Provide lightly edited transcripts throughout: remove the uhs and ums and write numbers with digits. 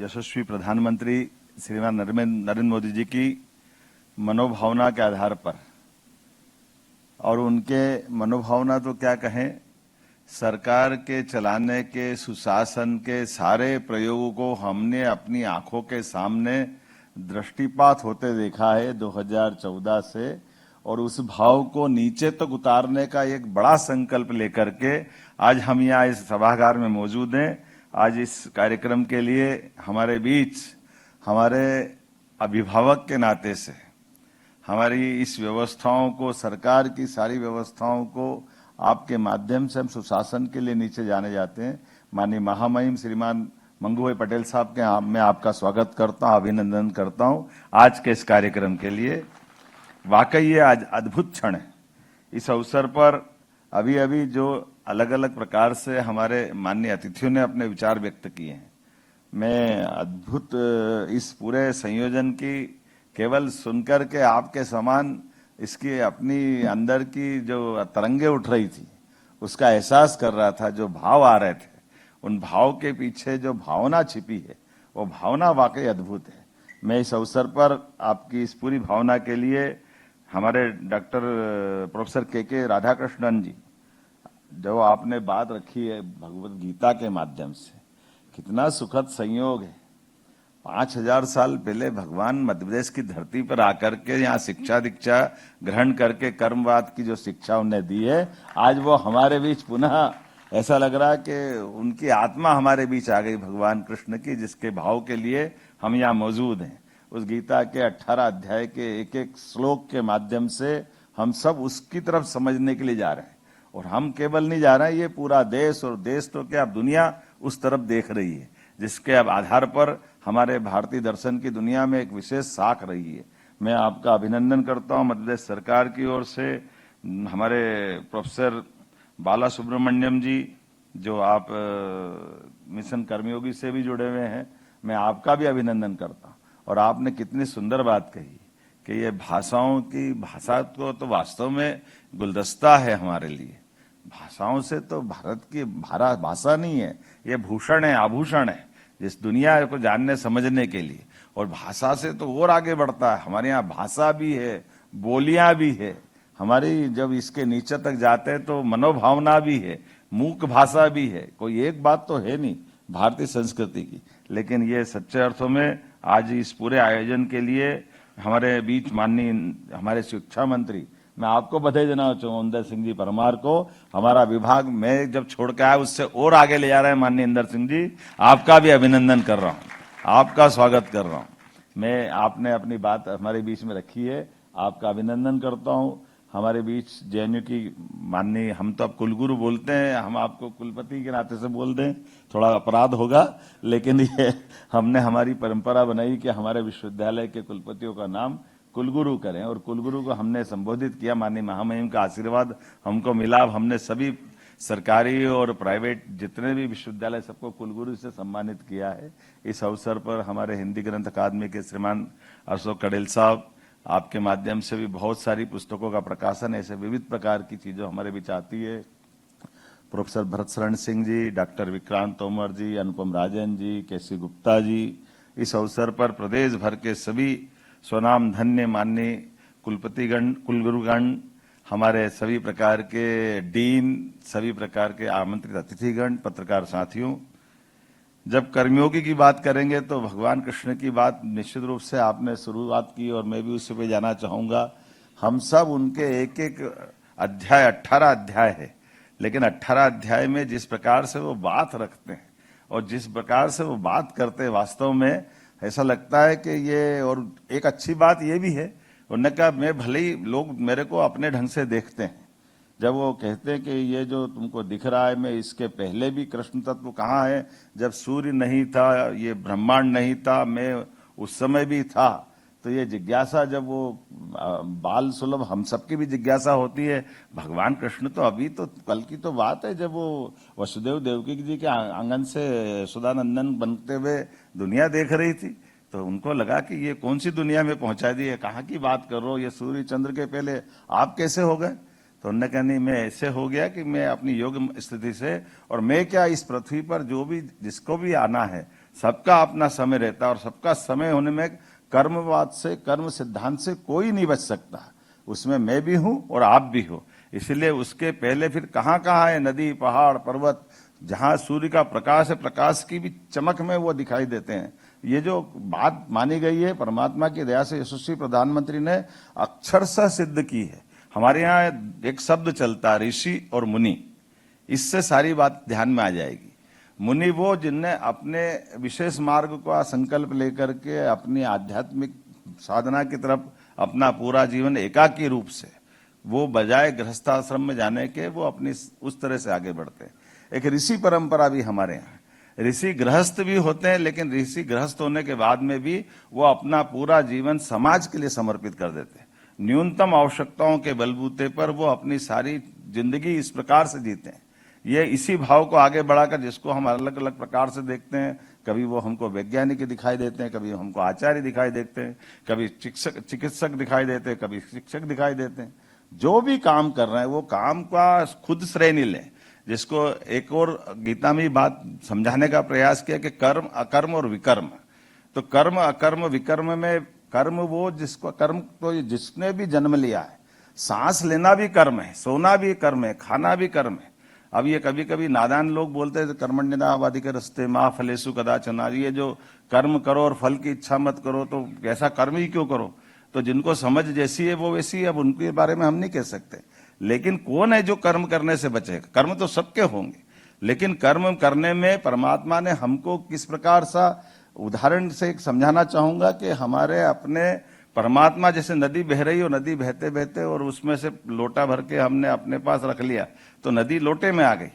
यशस्वी प्रधानमंत्री श्रीमान नरेंद्र मोदी जी की मनोभावना के आधार पर और उनके मनोभावना तो क्या कहें, सरकार के चलाने के सुशासन के सारे प्रयोगों को हमने अपनी आंखों के सामने दृष्टिपात होते देखा है 2014 से, और उस भाव को नीचे तक उतारने का एक बड़ा संकल्प लेकर के आज हम यहाँ इस सभागार में मौजूद हैं। आज इस कार्यक्रम के लिए हमारे बीच हमारे अभिभावक के नाते से हमारी इस व्यवस्थाओं को, सरकार की सारी व्यवस्थाओं को आपके माध्यम से हम सुशासन के लिए नीचे जाने जाते हैं। माननीय महामहिम श्रीमान मंगू भाई पटेल साहब के मैं आपका स्वागत करता हूं, अभिनंदन करता हूं आज के इस कार्यक्रम के लिए। वाकई ये आज अद्भुत क्षण है। इस अवसर पर अभी अभी जो अलग अलग प्रकार से हमारे माननीय अतिथियों ने अपने विचार व्यक्त किए हैं, मैं अद्भुत इस पूरे संयोजन की केवल सुनकर के आपके समान इसकी अपनी अंदर की जो तरंगे उठ रही थी उसका एहसास कर रहा था। जो भाव आ रहे थे, उन भाव के पीछे जो भावना छिपी है वो भावना वाकई अद्भुत है। मैं इस अवसर पर आपकी इस पूरी भावना के लिए हमारे डॉक्टर प्रोफेसर के राधाकृष्णन जी, जो आपने बात रखी है भगवत गीता के माध्यम से, कितना सुखद संयोग है। 5000 साल पहले भगवान मध्य प्रदेश की धरती पर आकर के यहाँ शिक्षा दीक्षा ग्रहण करके कर्मवाद की जो शिक्षा उन्हें दी है, आज वो हमारे बीच पुनः ऐसा लग रहा है कि उनकी आत्मा हमारे बीच आ गई भगवान कृष्ण की, जिसके भाव के लिए हम यहाँ मौजूद हैं। उस गीता के 18 अध्याय के एक एक श्लोक के माध्यम से हम सब उसकी तरफ समझने के लिए जा रहे हैं। और हम केवल नहीं जा रहे हैं, ये पूरा देश, और देश तो क्या अब दुनिया उस तरफ देख रही है, जिसके अब आधार पर हमारे भारतीय दर्शन की दुनिया में एक विशेष साख रही है। मैं आपका अभिनंदन करता हूं मध्य प्रदेश सरकार की ओर से। हमारे प्रोफेसर बाला सुब्रमण्यम जी, जो आप मिशन कर्मयोगी से भी जुड़े हुए हैं, मैं आपका भी अभिनंदन करता हूं। और आपने कितनी सुंदर बात कही कि ये भाषाओं की भाषा को तो वास्तव में गुलदस्ता है हमारे लिए। भाषाओं से तो भारत की भाषा नहीं है, ये भूषण है, आभूषण है जिस दुनिया को जानने समझने के लिए। और भाषा से तो और आगे बढ़ता है। हमारे यहाँ भाषा भी है, बोलियां भी है हमारी। जब इसके नीचे तक जाते हैं तो मनोभावना भी है, मूक भाषा भी है। कोई एक बात तो है नहीं भारतीय संस्कृति की। लेकिन ये सच्चे अर्थों में आज इस पूरे आयोजन के लिए हमारे बीच माननीय हमारे शिक्षा मंत्री, मैं आपको बधाई देना चाहूंगा इंदर सिंह जी परमार को। हमारा विभाग मैं जब छोड़ के आया उससे और आगे ले जा रहे हैं माननीय इंदर सिंह जी, आपका भी अभिनंदन कर रहा हूं, आपका स्वागत कर रहा हूं। मैं आपने अपनी बात हमारे बीच में रखी है, आपका अभिनंदन करता हूं। हमारे बीच जेएनयू की माननीय, हम तो अब कुलगुरु बोलते हैं, हम आपको कुलपति के नाते से बोल दें थोड़ा अपराध होगा, लेकिन ये हमने हमारी परंपरा बनाई कि हमारे विश्वविद्यालय के कुलपतियों का नाम कुलगुरु करें। और कुलगुरु को हमने संबोधित किया, माननीय महामहिम का आशीर्वाद हमको मिला। हमने सभी सरकारी और प्राइवेट जितने भी विश्वविद्यालय सबको कुलगुरु से सम्मानित किया है। इस अवसर पर हमारे हिंदी ग्रंथ अकादमी के श्रीमान अशोक कड़ेल साहब, आपके माध्यम से भी बहुत सारी पुस्तकों का प्रकाशन, ऐसे विविध प्रकार की चीजों हमारे बीच आती है। प्रोफेसर भरत शरण सिंह जी, डॉक्टर विक्रांत तोमर जी, अनुपम राजन जी, केसी गुप्ता जी, इस अवसर पर प्रदेश भर के सभी स्वनाम धन्य माननीय कुलपतिगण, कुलगुरुगण, हमारे सभी प्रकार के डीन, सभी प्रकार के आमंत्रित अतिथिगण, पत्रकार साथियों, जब कर्मयोगी की बात करेंगे तो भगवान कृष्ण की बात निश्चित रूप से आपने शुरुआत की और मैं भी उस पे जाना चाहूंगा। हम सब उनके एक एक अध्याय, 18 अध्याय है, लेकिन 18 अध्याय में जिस प्रकार से वो बात रखते हैं और जिस प्रकार से वो बात करते हैं, वास्तव में ऐसा लगता है कि ये, और एक अच्छी बात ये भी है, उन्होंने कहा मैं भले ही लोग मेरे को अपने ढंग से देखते हैं, जब वो कहते हैं कि ये जो तुमको दिख रहा है, मैं इसके पहले भी कृष्ण तत्व कहाँ है, जब सूर्य नहीं था, ये ब्रह्मांड नहीं था, मैं उस समय भी था। तो ये जिज्ञासा, जब वो बाल सुलभ हम सबकी भी जिज्ञासा होती है। भगवान कृष्ण तो अभी तो कल की तो बात है, जब वो वसुदेव देवकी जी के आंगन से सुधानंदन बनते हुए दुनिया देख रही थी, तो उनको लगा कि ये कौन सी दुनिया में पहुंचा दी है, कहाँ की बात कर रहे हो, ये सूर्य चंद्र के पहले आप कैसे हो गए। तो उन्होंने कहा नहीं, मैं ऐसे हो गया कि मैं अपनी योग स्थिति से, और मैं क्या इस पृथ्वी पर जो भी जिसको भी आना है सबका अपना समय रहता है और सबका समय होने में कर्मवाद से, कर्म सिद्धांत से कोई नहीं बच सकता। उसमें मैं भी हूं और आप भी हो। इसलिए उसके पहले फिर कहां कहां है नदी, पहाड़, पर्वत, जहां सूर्य का प्रकाश है, प्रकाश की भी चमक में वो दिखाई देते हैं। ये जो बात मानी गई है परमात्मा की दया से यशस्वी प्रधानमंत्री ने अक्षरशः सिद्ध की है। हमारे यहाँ एक शब्द चलता है, ऋषि और मुनि। इससे सारी बात ध्यान में आ जाएगी। मुनि वो जिनने अपने विशेष मार्ग का संकल्प लेकर के अपनी आध्यात्मिक साधना की तरफ अपना पूरा जीवन एकाकी रूप से, वो बजाय गृहस्थाश्रम में जाने के, वो अपनी उस तरह से आगे बढ़ते हैं। एक ऋषि परंपरा भी हमारे यहाँ, ऋषि गृहस्थ भी होते हैं, लेकिन ऋषि गृहस्थ होने के बाद में भी वो अपना पूरा जीवन समाज के लिए समर्पित कर देते हैं। न्यूनतम आवश्यकताओं के बलबूते पर वो अपनी सारी जिंदगी इस प्रकार से जीते हैं। ये इसी भाव को आगे बढ़ाकर, जिसको हम अलग अलग प्रकार से देखते हैं, कभी वो हमको वैज्ञानिक दिखाई देते हैं, कभी हमको आचार्य दिखाई देते हैं, कभी चिकित्सक दिखाई देते हैं, कभी शिक्षक दिखाई देते हैं। जो भी काम कर रहे हैं वो काम का खुद श्रेय नहीं लें। जिसको एक और गीता में बात समझाने का प्रयास किया कि कर्म, अकर्म और विकर्म। तो कर्म, अकर्म, विकर्म में कर्म वो जिसको, कर्म तो जिसने भी जन्म लिया है, सांस लेना भी कर्म है, सोना भी कर्म है, खाना भी कर्म है। अब ये कभी कभी नादान लोग बोलते हैं कर्मण्येवाधिकारस्ते के रस्ते माँ फलेषु कदाचन, ये जो कर्म करो और फल की इच्छा मत करो, तो ऐसा कर्म ही क्यों करो। तो जिनको समझ जैसी है वो वैसी है, अब उनके बारे में हम नहीं कह सकते। लेकिन कौन है जो कर्म करने से बचेगा? कर्म तो सबके होंगे, लेकिन कर्म करने में परमात्मा ने हमको किस प्रकार सा, उदाहरण से एक समझाना चाहूंगा कि हमारे अपने परमात्मा, जैसे नदी बह रही हो, नदी बहते बहते और उसमें से लोटा भर के हमने अपने पास रख लिया तो नदी लोटे में आ गई।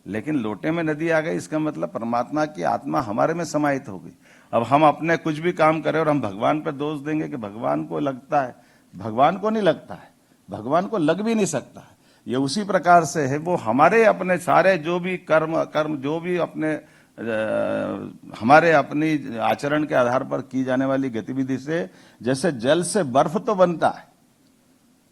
लेकिन लोटे में नदी आ गई, इसका मतलब परमात्मा की आत्मा हमारे में समाहित हो गई। अब हम अपने कुछ भी काम करें और हम भगवान पर दोष देंगे कि भगवान को लगता है, भगवान को नहीं लगता है, भगवान को लग भी नहीं सकता है। ये उसी प्रकार से है, वो हमारे अपने सारे जो भी कर्म, कर्म जो भी अपने हमारे अपनी आचरण के आधार पर की जाने वाली गतिविधि से, जैसे जल से बर्फ तो बनता है,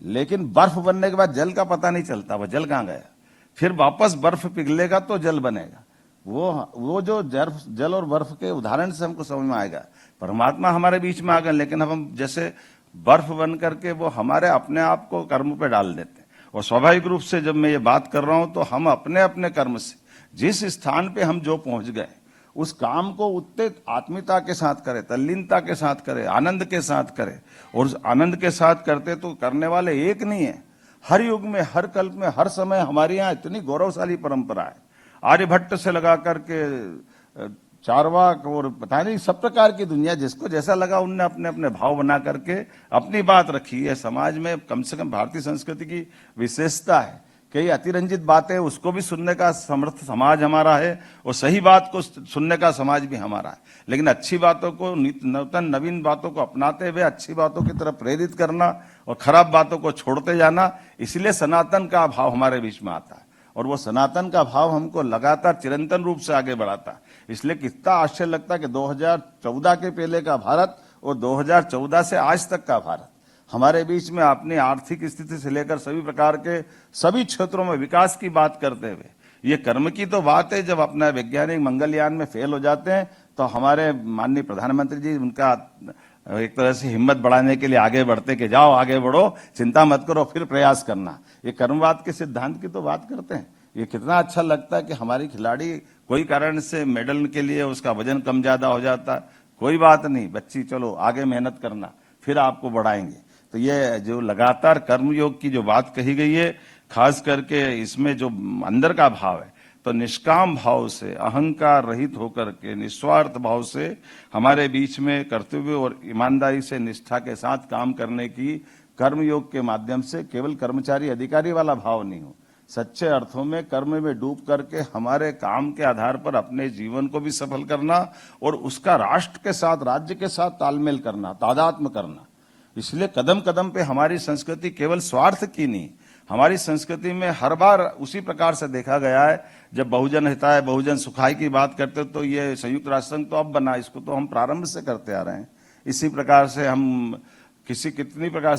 लेकिन बर्फ बनने के बाद जल का पता नहीं चलता, वह जल कहां गया। फिर वापस बर्फ पिघलेगा तो जल बनेगा। वो जो जल और बर्फ के उदाहरण से हमको समझ में आएगा। परमात्मा हमारे बीच में आ गए, लेकिन हम जैसे बर्फ बन करके वो हमारे अपने आप को कर्म पे डाल देते हैं। और स्वाभाविक रूप से जब मैं ये बात कर रहा हूं तो हम अपने अपने कर्म से जिस स्थान पे हम जो पहुंच गए, उस काम को उतने आत्मीयता के साथ करें, तल्लीनता के साथ करें, आनंद के साथ करें। और उस आनंद के साथ करते तो करने वाले एक नहीं है। हर युग में, हर कल्प में, हर समय हमारे यहाँ इतनी गौरवशाली परंपरा है। आर्यभट्ट से लगा करके चारवाक और पता नहीं सब प्रकार की दुनिया, जिसको जैसा लगा उनने अपने अपने भाव बना करके अपनी बात रखी है। समाज में कम से कम भारतीय संस्कृति की विशेषता है, कई अतिरंजित बातें उसको भी सुनने का समर्थ समाज हमारा है, और सही बात को सुनने का समाज भी हमारा है। लेकिन अच्छी बातों को, नूतन नवीन बातों को अपनाते हुए अच्छी बातों की तरफ प्रेरित करना और खराब बातों को छोड़ते जाना, इसलिए सनातन का भाव हमारे बीच में आता है। और वो सनातन का भाव हमको लगातार चिरंतन रूप से आगे बढ़ाता है। इसलिए कितना आश्चर्य लगता है कि 2014 के पहले का भारत और 2014 से आज तक का भारत हमारे बीच में अपनी आर्थिक स्थिति से लेकर सभी प्रकार के सभी क्षेत्रों में विकास की बात करते हुए, ये कर्म की तो बात है। जब अपना वैज्ञानिक मंगलयान में फेल हो जाते हैं तो हमारे माननीय प्रधानमंत्री जी उनका एक तरह से हिम्मत बढ़ाने के लिए आगे बढ़ते कि जाओ आगे बढ़ो, चिंता मत करो, फिर प्रयास करना। ये कर्मवाद के सिद्धांत की तो बात करते हैं। ये कितना अच्छा लगता है कि हमारी खिलाड़ी कोई कारण से मेडल के लिए उसका वजन कम ज्यादा हो जाता, कोई बात नहीं बच्ची, चलो आगे मेहनत करना, फिर आपको बढ़ाएंगे। तो ये जो लगातार कर्मयोग की जो बात कही गई है, खास करके इसमें जो अंदर का भाव है, तो निष्काम भाव से, अहंकार रहित होकर के, निस्वार्थ भाव से हमारे बीच में कर्तव्य और ईमानदारी से निष्ठा के साथ काम करने की कर्मयोग के माध्यम से केवल कर्मचारी अधिकारी वाला भाव नहीं हो, सच्चे अर्थों में कर्म में डूब करके हमारे काम के आधार पर अपने जीवन को भी सफल करना और उसका राष्ट्र के साथ, राज्य के साथ तालमेल करना, तादात्म्य करना। इसलिए कदम कदम पे हमारी संस्कृति केवल स्वार्थ की नहीं, हमारी संस्कृति में हर बार उसी प्रकार से देखा गया है। जब बहुजन हिताय बहुजन सुखाय की बात करते तो ये संयुक्त राष्ट्र संघ तो अब बना, इसको तो हम प्रारंभ से करते आ रहे हैं। इसी प्रकार से हम कितनी प्रकार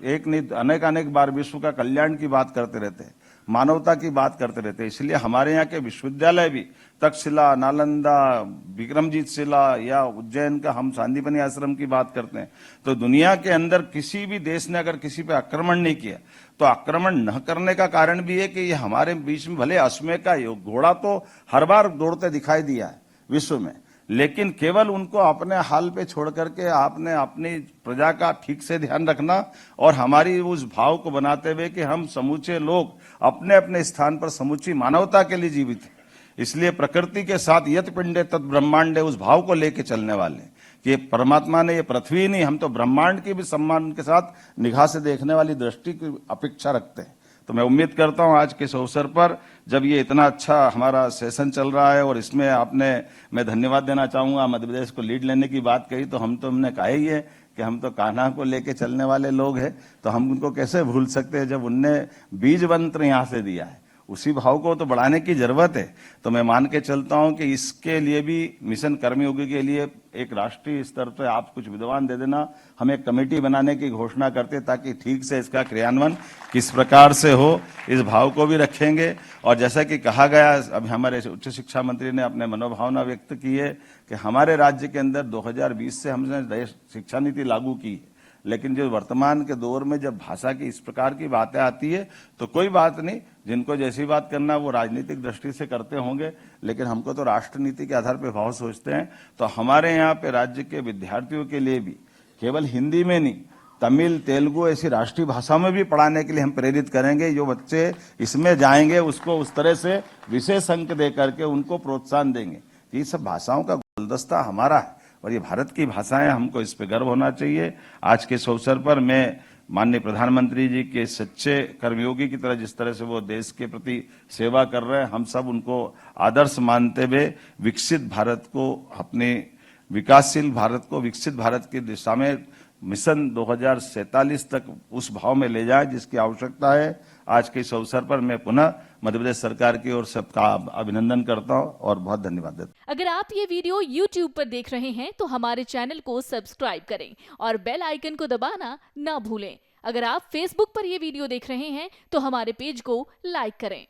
एक नहीं अनेक बार विश्व का कल्याण की बात करते रहते हैं। मानवता की बात करते रहते हैं। इसलिए हमारे यहाँ के विश्वविद्यालय भी तक्षशिला, नालंदा, विक्रमजीत शिला या उज्जैन का हम सांदीपनि आश्रम की बात करते हैं, तो दुनिया के अंदर किसी भी देश ने अगर किसी पे आक्रमण नहीं किया तो आक्रमण न करने का कारण भी है कि ये हमारे बीच में भले अश्व का घोड़ा तो हर बार दौड़ते दिखाई दिया है विश्व में, लेकिन केवल उनको अपने हाल पे छोड़ करके आपने अपनी प्रजा का ठीक से ध्यान रखना और हमारी उस भाव को बनाते हुए कि हम समूचे लोग अपने अपने स्थान पर समूची मानवता के लिए जीवित हैं। इसलिए प्रकृति के साथ यत पिंडे तत् ब्रह्मांडे उस भाव को लेके चलने वाले कि परमात्मा ने ये पृथ्वी नहीं, हम तो ब्रह्मांड की भी सम्मान के साथ निगाह से देखने वाली दृष्टि की अपेक्षा रखते हैं। तो मैं उम्मीद करता हूं आज के इस अवसर पर जब ये इतना अच्छा हमारा सेशन चल रहा है और इसमें मैं धन्यवाद देना चाहूंगा। मध्य प्रदेश को लीड लेने की बात कही तो हमने कहा ही है कि हम तो कान्हा को लेके चलने वाले लोग हैं, तो हम उनको कैसे भूल सकते हैं जब उनने बीज मंत्र यहां से दिया है। उसी भाव को तो बढ़ाने की जरूरत है। तो मैं मान के चलता हूं कि इसके लिए भी मिशन कर्मयोगी के लिए एक राष्ट्रीय स्तर पर आप कुछ विद्वान दे देना, हम एक कमेटी बनाने की घोषणा करते ताकि ठीक से इसका क्रियान्वयन किस प्रकार से हो, इस भाव को भी रखेंगे। और जैसा कि कहा गया, अभी हमारे उच्च शिक्षा मंत्री ने अपने मनोभावना व्यक्त की है कि हमारे राज्य के अंदर 2020 से हमने शिक्षा नीति लागू की है, लेकिन जो वर्तमान के दौर में जब भाषा की इस प्रकार की बातें आती है तो कोई बात नहीं, जिनको जैसी बात करना वो राजनीतिक दृष्टि से करते होंगे, लेकिन हमको तो राष्ट्र नीति के आधार पर भाव सोचते हैं। तो हमारे यहाँ पे राज्य के विद्यार्थियों के लिए भी केवल हिंदी में नहीं, तमिल, तेलुगु ऐसी राष्ट्रीय भाषा में भी पढ़ाने के लिए हम प्रेरित करेंगे। जो बच्चे इसमें जाएंगे उसको उस तरह से विशेष अंक दे करके उनको प्रोत्साहन देंगे। ये सब भाषाओं का गुलदस्ता हमारा है और ये भारत की भाषाएं, हमको इस पे गर्व होना चाहिए। आज के इस अवसर पर मैं माननीय प्रधानमंत्री जी के सच्चे कर्मयोगी की तरह जिस तरह से वो देश के प्रति सेवा कर रहे हैं, हम सब उनको आदर्श मानते हुए विकसित भारत को, अपने विकासशील भारत को विकसित भारत की दिशा में मिशन 2047 तक उस भाव में ले जाए जिसकी आवश्यकता है। आज के इस अवसर पर मैं पुनः मध्य प्रदेश सरकार की ओर सबका अभिनंदन करता हूं और बहुत धन्यवाद देता हूं। अगर आप ये वीडियो YouTube पर देख रहे हैं तो हमारे चैनल को सब्सक्राइब करें और बेल आइकन को दबाना ना भूलें। अगर आप Facebook पर ये वीडियो देख रहे हैं तो हमारे पेज को लाइक करें।